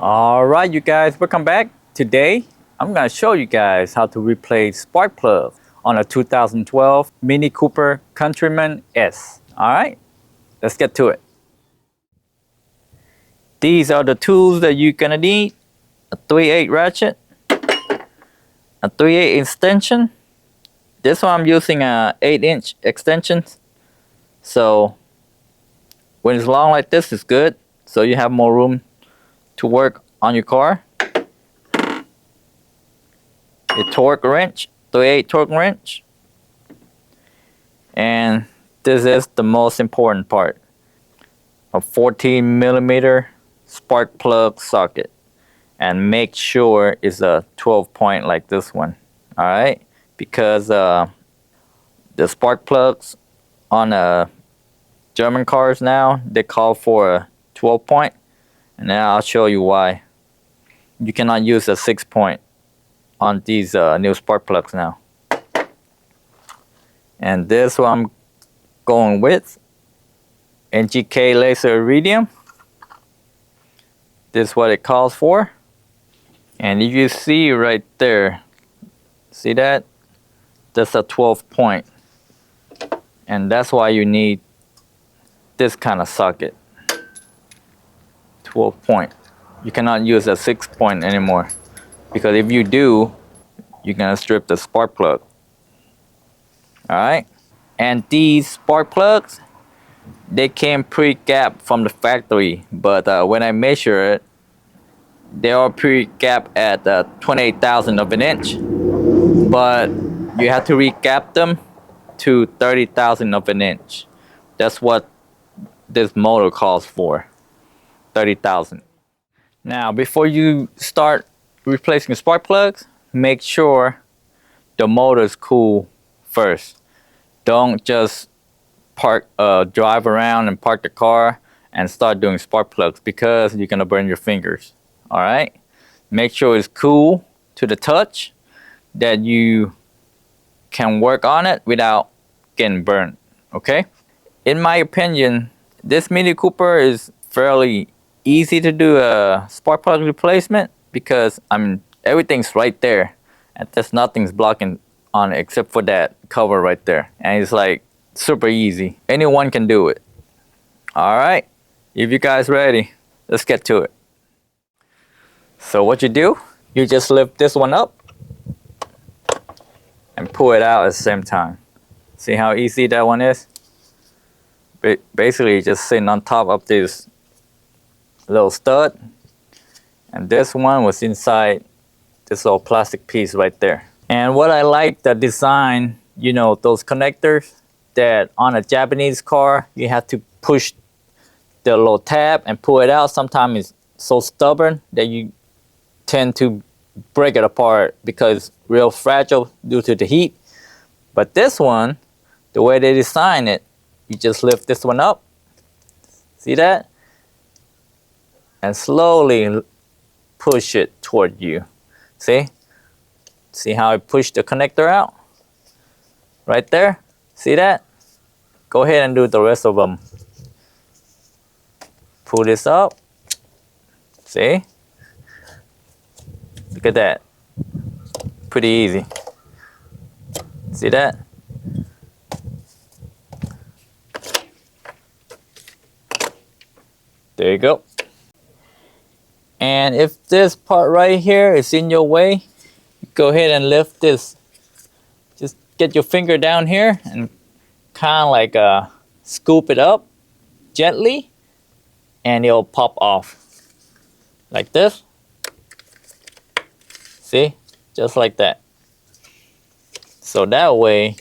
Alright you guys, welcome back. Today I'm going to show you guys how to replace spark plugs on a 2012 Mini Cooper Countryman S. Alright, let's get to it. These are the tools that you're going to need. A 3/8 ratchet, a 3/8 extension. This one I'm using a 8-inch extension. So when it's long like this, it's good. So you have more room to work on your car. A torque wrench, 3/8 torque wrench. And this is the most important part. A 14mm spark plug socket. And make sure it's a 12-point like this one. Alright? Because the spark plugs on German cars now, they call for a 12-point. And now I'll show you why. You cannot use a 6-point on these new spark plugs now. And this one I'm going with NGK laser iridium. This is what it calls for. And if you see right there, see that? That's a 12-point. And that's why you need this kind of socket. 12-point. You cannot use a 6-point anymore, because if you do, you're gonna strip the spark plug. Alright? And these spark plugs, they came pre-gapped from the factory, but when I measure it, they are pre-gapped at 28,000 of an inch. But you have to re-gap them to 30,000 of an inch. That's what this motor calls for. 30,000. Now, before you start replacing spark plugs, make sure the motor is cool first. Don't just drive around and park the car and start doing spark plugs, because you're gonna burn your fingers. All right. Make sure it's cool to the touch, that you can work on it without getting burned. Okay. In my opinion, this Mini Cooper is fairly easy to do a spark plug replacement, because everything's right there and there's nothing's blocking on it except for that cover right there, and it's like super easy. Anyone can do it. All right, if you guys ready, let's get to it. So what you do, you just lift this one up and pull it out at the same time. See how easy that one is? Basically just sitting on top of this little stud, and this one was inside this little plastic piece right there. And what I like, the design, you know, those connectors that on a Japanese car you have to push the little tab and pull it out. Sometimes it's so stubborn that you tend to break it apart because it's real fragile due to the heat. But this one, the way they design it, you just lift this one up, see that? And slowly push it toward you. See? See how I push the connector out? Right there? See that? Go ahead and do the rest of them. Pull this up. See? Look at that. Pretty easy. See that? There you go. And if this part right here is in your way, go ahead and lift this. Just get your finger down here and kind of like scoop it up gently, and it'll pop off like this. See? Just like that. So that way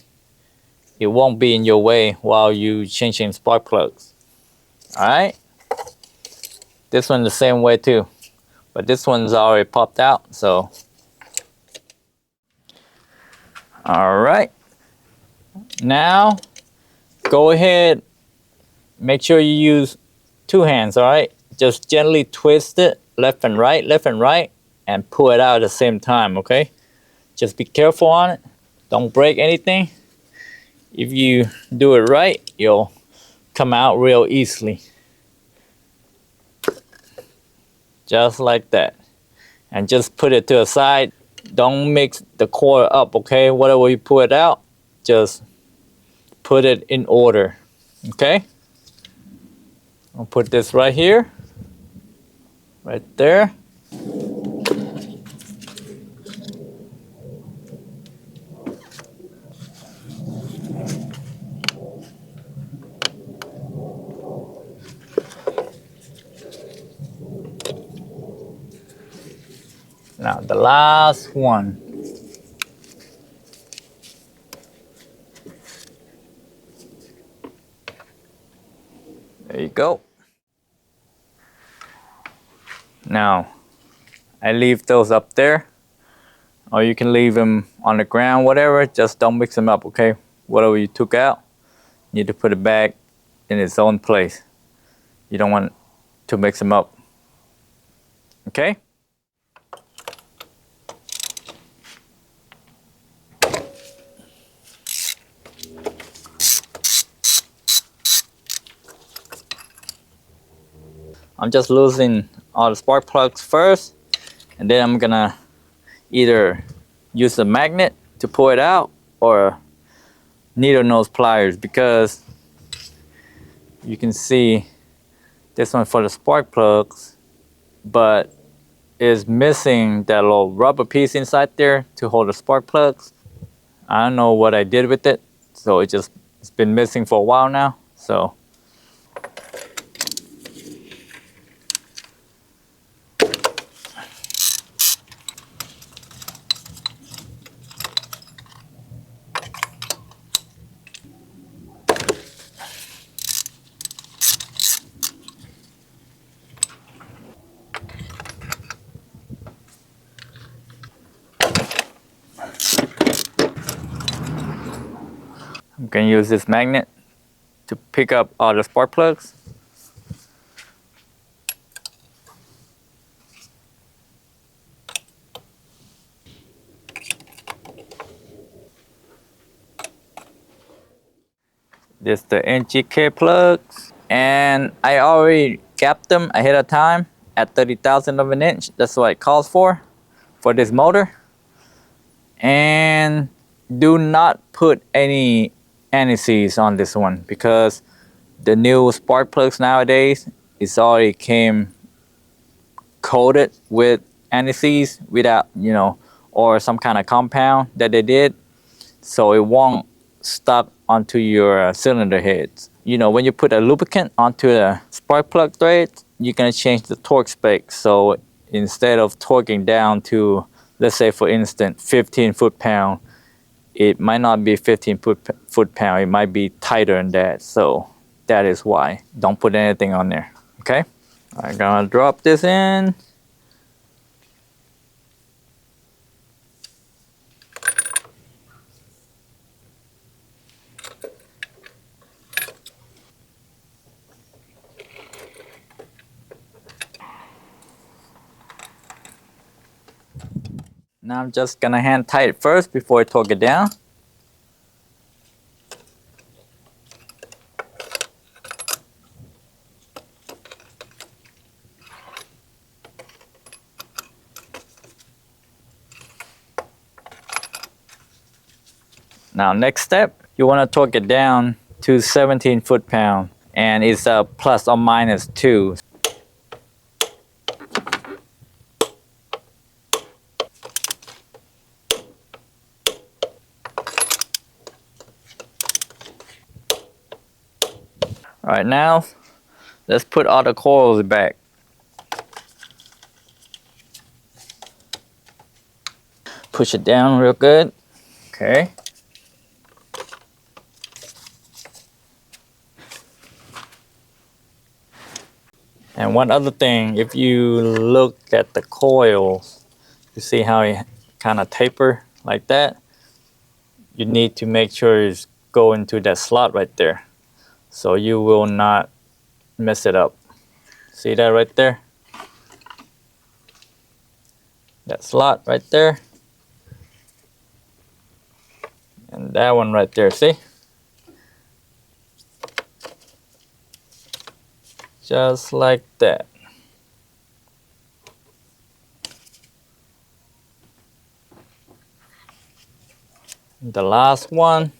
it won't be in your way while you changing spark plugs. Alright? This one's the same way too, but this one's already popped out. So alright, now go ahead, make sure you use two hands. Alright, just gently twist it left and right, and pull it out at the same time. Okay, just be careful on it, don't break anything. If you do it right, you'll come out real easily. just like that. And just put it to the side. Don't mix the coil up, okay? Whatever you put out, just put it in order, okay? I'll put this right here, right there. Now the last one. There you go. Now, I leave those up there, or you can leave them on the ground, whatever. Just don't mix them up, okay? Whatever you took out, you need to put it back in its own place. You don't want to mix them up, okay? I'm just losing all the spark plugs first, and then I'm gonna either use a magnet to pull it out or needle nose pliers, because you can see this one for the spark plugs, but is missing that little rubber piece inside there to hold the spark plugs. I don't know what I did with it, so it's been missing for a while now. So I'm gonna use this magnet to pick up all the spark plugs. This is the NGK plugs, and I already gapped them ahead of time at 30,000 of an inch. That's what it calls for this motor. And do not put any anti-seize on this one, because the new spark plugs nowadays, it's already came coated with anti-seize without, or some kind of compound that they did, so it won't stuck onto your cylinder heads. When you put a lubricant onto the spark plug thread, you're gonna change the torque spec. So instead of torquing down to, let's say for instance, 15 foot-pound, it might not be 15 foot-pound, it might be tighter than that. So that is why. Don't put anything on there, okay? I'm gonna drop this in. Now I'm just gonna hand tight it first before I torque it down. Now next step, you want to torque it down to 17 foot-pound, and it's a plus or minus 2. Alright, now let's put all the coils back. Push it down real good. Okay. And one other thing, if you look at the coils, you see how it kind of taper like that? You need to make sure it's go into that slot right there, so you will not mess it up. See that right there? That slot right there. And that one right there, see? Just like that. The last one.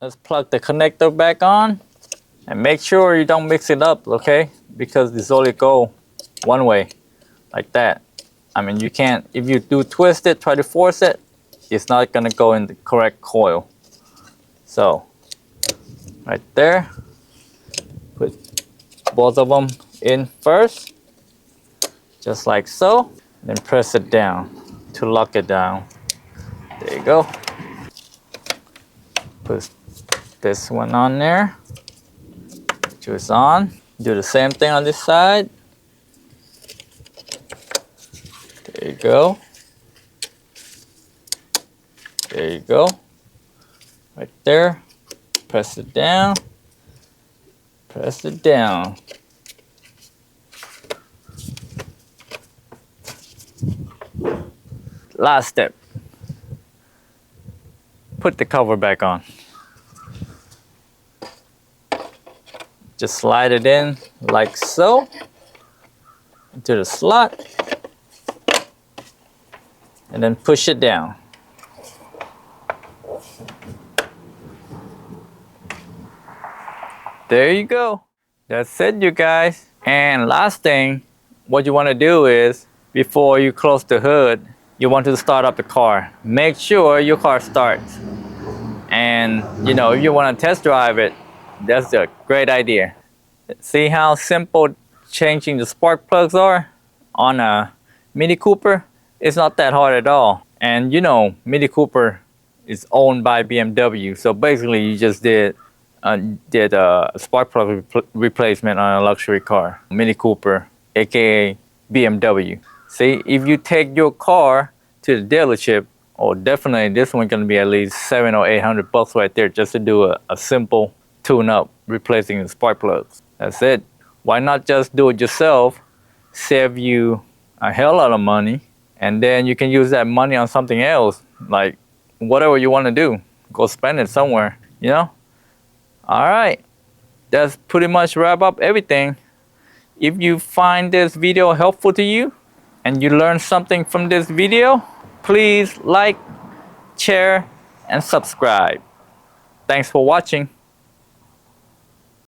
Let's plug the connector back on and make sure you don't mix it up, okay? Because this only go one way, like that. I mean, you can't, if you do twist it, try to force it, it's not gonna go in the correct coil. So, right there, put both of them in first, just like so. Then press it down to lock it down. There you go. Put this one on there. It's on. Do the same thing on this side. There you go. There you go. Right there. Press it down. Press it down. Last step. Put the cover back on. Just slide it in like so into the slot and then push it down. There you go. That's it, you guys. And last thing, what you want to do is before you close the hood, you want to start up the car. Make sure your car starts. And you know, if you want to test drive it, that's a great idea. See how simple changing the spark plugs are on a Mini Cooper? It's not that hard at all. And you know, Mini Cooper is owned by BMW. So basically you just did a spark plug replacement on a luxury car. Mini Cooper, aka BMW. See, if you take your car to the dealership, oh, definitely this one's gonna be at least $700 or $800 right there just to do a simple tune-up replacing the spark plugs. That's it. Why not just do it yourself, save you a hell lot of money, and then you can use that money on something else, like whatever you want to do. Go spend it somewhere, you know? All right, that's pretty much wrap up everything. If you find this video helpful to you and you learned something from this video, please like, share, and subscribe. Thanks for watching.